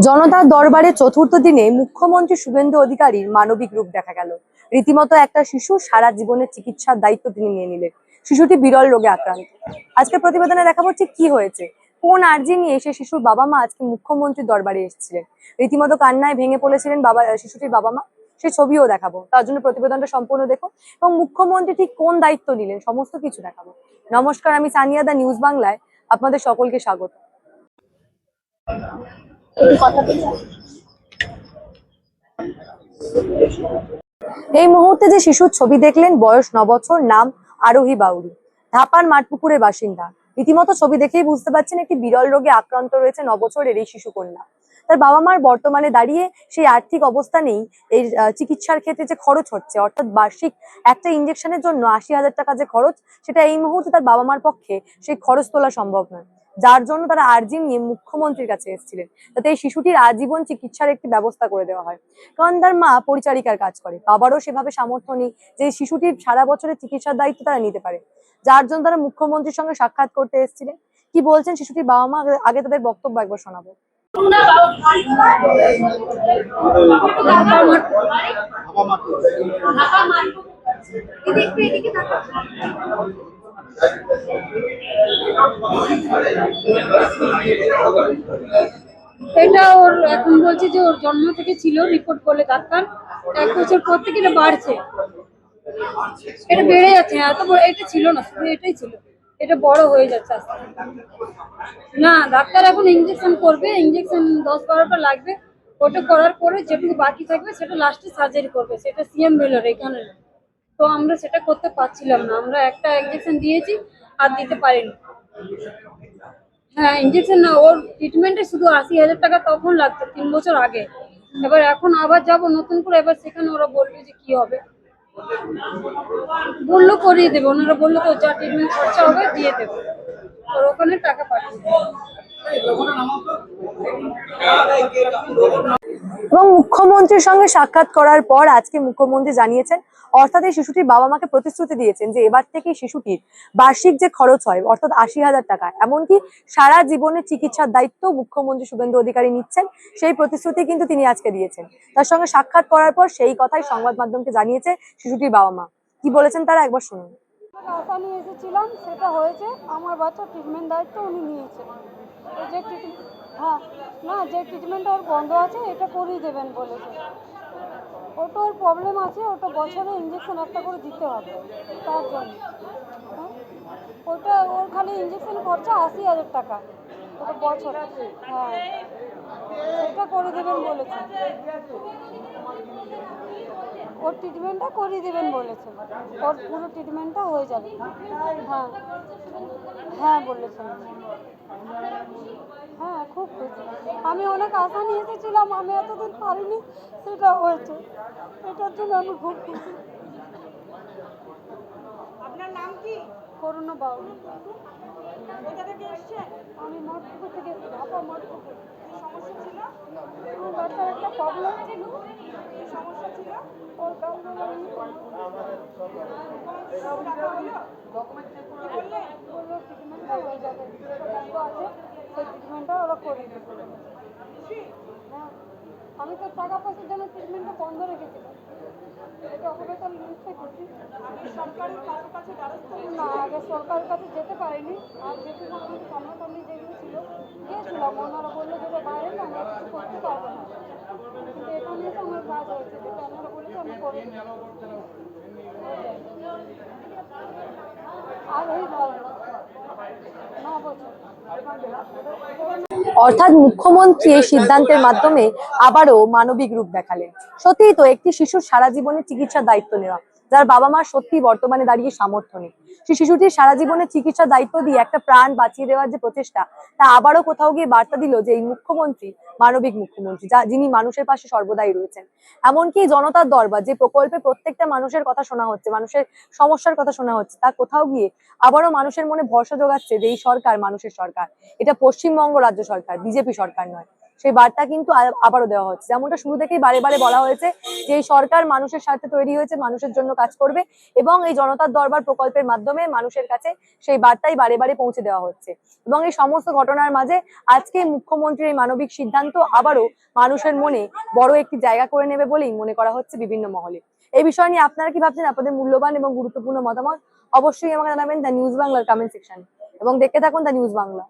জনতার দরবারে চতুর্থ দিনে মুখ্যমন্ত্রী শুভেন্দু অধিকারীর মানবিক রূপ দেখা গেল। রীতিমতো একটা শিশু সারা জীবনের চিকিৎসার দায়িত্ব তিনি নিয়ে নিলেন। শিশুটি বিরল রোগে আক্রান্ত। আজকে প্রতিবেদনে দেখাবো ঠিক কি হয়েছে, কোন আর্জি নিয়ে এসে শিশুর বাবা মা আজকে মুখ্যমন্ত্রীর দরবারে এসেছিলেন। রীতিমতো কান্নায় ভেঙে পড়েছিলেন শিশুটির বাবা মা। সেই ছবিও দেখাবো, তার জন্য প্রতিবেদনটা সম্পূর্ণ দেখো এবং মুখ্যমন্ত্রী ঠিক কোন দায়িত্ব নিলেন সমস্ত কিছু দেখাবো। নমস্কার, আমি সানিয়া, দা নিউজ বাংলায় আপনাদের সকলকে স্বাগত। এই মুহূর্তে যে শিশুর ছবি দেখলেন, বয়স 9 বছর, নাম আরোহী বাউরি, ধাপার মাঠপুকুরের বাসিন্দা। রীতিমতো ছবি দেখেই বুঝতে পারছেন একটি বিরল রোগে আক্রান্ত রয়েছে 9 বছরের এই শিশু কন্যা। তার বাবা মার বর্তমানে দাঁড়িয়ে সেই আর্থিক অবস্থা নেই এই চিকিৎসার ক্ষেত্রে যে খরচ হচ্ছে, অর্থাৎ বার্ষিক একটা ইঞ্জেকশনের জন্য 80,000 টাকা যে খরচ, সেটা এই মুহূর্তে তার বাবা মার পক্ষে সেই খরচ তোলা সম্ভব নয়। যার জন্য তারা আর্জি নিয়ে মুখ্যমন্ত্রীর কাছে এসেছিলেন, যাতে এই শিশুটির আজীবন চিকিৎসার একটি ব্যবস্থা করে দেওয়া হয়। কারণ তার মা পরিচারিকার কাজ করে, বাবারও সেভাবে সামর্থ্য নেই যে শিশুটির সারা বছরের চিকিৎসার দায়িত্ব তারা নিতে পারে। যার জন্য তারা মুখ্যমন্ত্রীর সঙ্গে সাক্ষাৎ করতে এসেছিলেন। কি বলছেন শিশুটির বাবা মা, আগে তাদের বক্তব্য একবার শোনাবো। এটা ওর এখন বলছে যে ওর জন্ম থেকে ছিল, রিপোর্ট করলে ডাক্তার 1 বছর পর থেকে এটা বাড়ছে, এটা বেড়ে যাচ্ছে। এত বড় এটা ছিল না, শুধু এটাই ছিল, এটা বড় হয়ে যাচ্ছে আস্তে আস্তে। না, ডাক্তার এখন ইঞ্জেকশন করবে, ইঞ্জেকশন 10-12টা লাগবে। ওটা করার পরে যেটুকু বাকি থাকবে সেটা লাস্টে সার্জারি করবে, সেটা সিএম বেলোর এখানে। তো আমরা সেটা করতে পারছিলাম না, আমরা একটা ইঞ্জেকশন দিয়েছি আর দিতে পারিনি। হ্যাঁ, ইঞ্জেকশন না, ওর ট্রিটমেন্টে শুধু 80,000 টাকা তখন লাগতো 3 বছর আগে। এবার এখন আবার যাব নতুন করে, এবার সেখানে ওরা বলবে যে কি হবে, বললো করিয়ে দেবে। ওনারা বললো তো যা ট্রিটমেন্ট খরচা হবে দিয়ে দেবে, ওর ওখানে টাকা পাঠিয়ে দেবে। এবং মুখ্যমন্ত্রীর সঙ্গে সাক্ষাৎ করার পর আজকে মুখ্যমন্ত্রী জানিয়েছেন, অর্থাৎ এই শিশুটির বাবা মাকে প্রতিশ্রুতি দিয়েছেন যে এবার থেকে শিশুটির বার্ষিক যে খরচ হয় অর্থাৎ 80,000 টাকা, এমনকি সারা জীবনের চিকিৎসার দায়িত্ব মুখ্যমন্ত্রী শুভেন্দু অধিকারী নিচ্ছেন। সেই প্রতিশ্রুতি কিন্তু তিনি আজকে দিয়েছেন। তার সঙ্গে সাক্ষাৎ করার পর সেই কথাই সংবাদ মাধ্যমকে জানিয়েছে শিশুটির বাবা মা। কি বলেছেন তারা একবার শুনুন। আশা নিয়ে এসেছিলাম, সেটা হয়েছে। আমার বাচ্চা ট্রিটমেন্ট দায়িত্ব উনি নিয়েছেন। যে হ্যাঁ, না, যে ট্রিটমেন্টটা ওর বন্ধ আছে এটা করিয়ে দেবেন বলেছে। ওটা ওর প্রবলেম আছে, ওটা বছরে ইঞ্জেকশন একটা করে দিতে হবে তার জন্য। হ্যাঁ, ওটা ওর খালি ইঞ্জেকশন খরচা 80,000 টাকা ওটা বছর। হ্যাঁ, সেটা করে দেবেন বলেছে, ওর ট্রিটমেন্টটা করিয়ে দেবেন বলেছেন, ওর পুরো ট্রিটমেন্টটা হয়ে যাবে। হ্যাঁ, হ্যাঁ বলেছেন। হ্যাঁ, খুব খুশি। আমি অনেক আশা নিয়ে এসেছিলাম, আমি এতদিন পারিনি, সেটা হয়েছে। এটার জন্য আমি খুব খুশি। আপনার নাম কি? করুণা বাউরি। কোথা থেকে এসছেন? আমি মঠপুকুর থেকে, ঢাকা মঠপুকুর। কি সমস্যা ছিল? আমার বাচ্চার একটা প্রবলেম ছিল, কি সমস্যা ছিল? ওর গালগুলো বললো ট্রিটমেন্টটা হয়ে যাবে, বন্ধ আছে, সেই ট্রিটমেন্টটা ওরা করিয়ে দেবে। হ্যাঁ, আমি তো টাকা পয়সার জন্য ট্রিটমেন্টটা বন্ধ রেখেছিলাম, এটা হবে তার নিশ্চয়ই খুশি। সরকারের কাছে দ্বারস্থ না, আগে সরকারের কাছে যেতে পারিনি, আর যেটুকু আমাদের সামনাসামনি যেগুলো ছিল গিয়েছিলাম, ওনারা বললো যেটা বাইরে না আমরা কিছু করতে পারবো না, কিন্তু এখানে এসে আমার কাজ হয়েছে, যেটা ওনারা বলেছে আমি করে দিই। আর ওই 9 বছর। অর্থাৎ মুখ্যমন্ত্রী এই সিদ্ধান্তের মাধ্যমে আবারও মানবিক রূপ দেখালেন। সত্যিই তো একটি শিশুর সারা জীবনের চিকিৎসার দায়িত্ব নেওয়া, যার বাবা মার সত্যি বর্তমানে দাঁড়িয়ে সামর্থ্য নেই, সেই শিশুটির সারা জীবনের চিকিৎসার দায়িত্ব দিয়ে একটা প্রাণ বাঁচিয়ে দেওয়ার যে প্রচেষ্টা, তা আবারও কোথাও গিয়ে বার্তা দিল যে এই মুখ্যমন্ত্রী মানবিক মুখ্যমন্ত্রী, যিনি মানুষের পাশে সর্বদাই রয়েছেন। এমনকি জনতার দরবার যে প্রকল্পে প্রত্যেকটা মানুষের কথা শোনা হচ্ছে, মানুষের সমস্যার কথা শোনা হচ্ছে, তা কোথাও গিয়ে আবারও মানুষের মনে ভরসা জোগাচ্ছে যে এই সরকার মানুষের সরকার, এটা পশ্চিমবঙ্গ রাজ্য সরকার, বিজেপি সরকার নয়। সেই বার্তা কিন্তু আবারও দেওয়া হচ্ছে। যেমনটা শুরু থেকেই বারে বারে বলা হয়েছে যে এই সরকার মানুষের স্বার্থে তৈরি হয়েছে, মানুষের জন্য কাজ করবে, এবং এই জনতার দরবার প্রকল্পের মাধ্যমে মানুষের কাছে সেই বার্তাই বারে বারে পৌঁছে দেওয়া হচ্ছে। এবং এই সমস্ত ঘটনার মাঝে আজকে মুখ্যমন্ত্রীর এই মানবিক সিদ্ধান্ত আবারও মানুষের মনে বড় একটি জায়গা করে নেবে বলেই মনে করা হচ্ছে বিভিন্ন মহলে। এই বিষয় নিয়ে আপনারা কি ভাবছেন? আপনাদের মূল্যবান এবং গুরুত্বপূর্ণ মতামত অবশ্যই আমাকে জানাবেন দ্য নিউজ বাংলার কমেন্ট সেকশন, এবং দেখতে থাকুন দ্য নিউজ বাংলা।